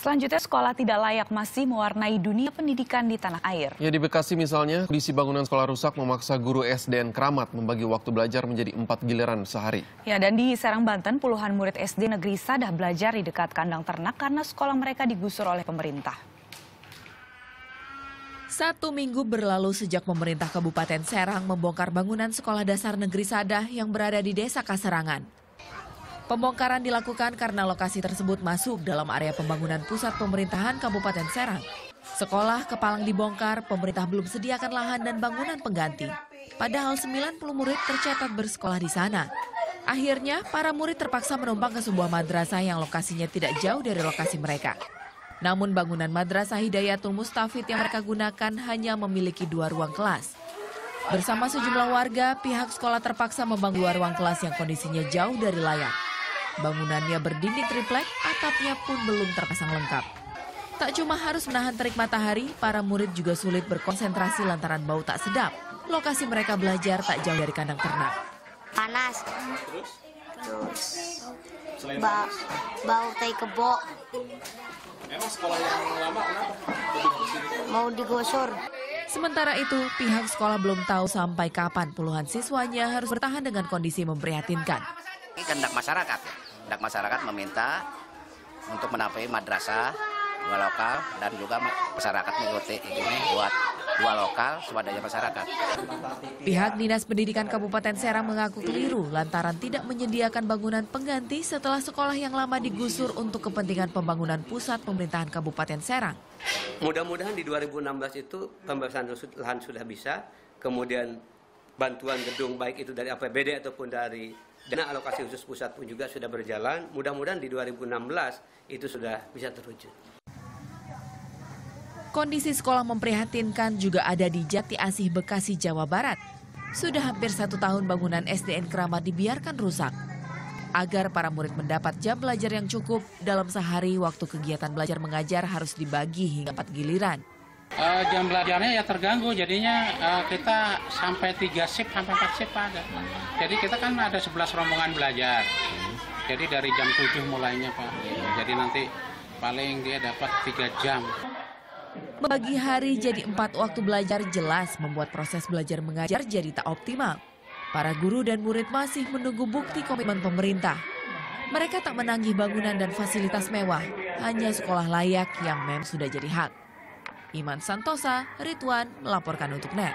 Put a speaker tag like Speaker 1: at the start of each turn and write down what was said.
Speaker 1: Selanjutnya, sekolah tidak layak masih mewarnai dunia pendidikan di tanah air.
Speaker 2: Ya, di Bekasi misalnya, kondisi bangunan sekolah rusak memaksa guru SDN Kramat membagi waktu belajar menjadi 4 giliran sehari.
Speaker 1: Ya, dan di Serang, Banten, puluhan murid SD Negeri Sadah belajar di dekat kandang ternak karena sekolah mereka digusur oleh pemerintah.
Speaker 3: 1 minggu berlalu sejak pemerintah Kabupaten Serang membongkar bangunan sekolah dasar Negeri Sadah yang berada di Desa Kaserangan. Pembongkaran dilakukan karena lokasi tersebut masuk dalam area pembangunan pusat pemerintahan Kabupaten Serang. Sekolah kepalang dibongkar, pemerintah belum sediakan lahan dan bangunan pengganti. Padahal 90 murid tercatat bersekolah di sana. Akhirnya, para murid terpaksa menumpang ke sebuah madrasah yang lokasinya tidak jauh dari lokasi mereka. Namun bangunan Madrasah Hidayatul Mustafid yang mereka gunakan hanya memiliki 2 ruang kelas. Bersama sejumlah warga, pihak sekolah terpaksa membangun 2 ruang kelas yang kondisinya jauh dari layak. Bangunannya berdinding triplek, atapnya pun belum terpasang lengkap. Tak cuma harus menahan terik matahari, para murid juga sulit berkonsentrasi lantaran bau tak sedap. Lokasi mereka belajar tak jauh dari kandang ternak.
Speaker 4: Panas. Terus bau tai kebo.
Speaker 5: Memang sekolah yang lama kenapa?
Speaker 4: Mau digosor.
Speaker 3: Sementara itu, pihak sekolah belum tahu sampai kapan puluhan siswanya harus bertahan dengan kondisi memprihatinkan.
Speaker 6: Ini kehendak masyarakat, ya. Kehendak masyarakat meminta untuk menampilkan madrasah 2 lokal dan juga masyarakat mengikuti ini buat 2 lokal swadaya masyarakat.
Speaker 3: Pihak Dinas Pendidikan Kabupaten Serang mengaku keliru lantaran tidak menyediakan bangunan pengganti setelah sekolah yang lama digusur untuk kepentingan pembangunan pusat pemerintahan Kabupaten Serang.
Speaker 5: Mudah-mudahan di 2016 itu pembebasan lahan sudah bisa, kemudian bantuan gedung baik itu dari APBD ataupun dari dana alokasi khusus pusat pun juga sudah berjalan. Mudah-mudahan di 2016 itu sudah bisa terwujud.
Speaker 3: Kondisi sekolah memprihatinkan juga ada di Jati Asih, Bekasi, Jawa Barat. Sudah hampir 1 tahun bangunan SDN Kramat dibiarkan rusak. Agar para murid mendapat jam belajar yang cukup, dalam sehari waktu kegiatan belajar mengajar harus dibagi hingga 4 giliran.
Speaker 7: Jam belajarnya ya terganggu, jadinya kita sampai 3 shift, sampai 4 shift ada. Jadi kita kan ada 11 rombongan belajar. Jadi dari jam 7 mulainya Pak. Jadi nanti paling dia dapat 3 jam.
Speaker 3: Membagi hari jadi 4 waktu belajar jelas membuat proses belajar mengajar jadi tak optimal. Para guru dan murid masih menunggu bukti komitmen pemerintah. Mereka tak menagih bangunan dan fasilitas mewah, hanya sekolah layak yang memang sudah jadi hak. Iman Santosa, Ridwan melaporkan untuk NET.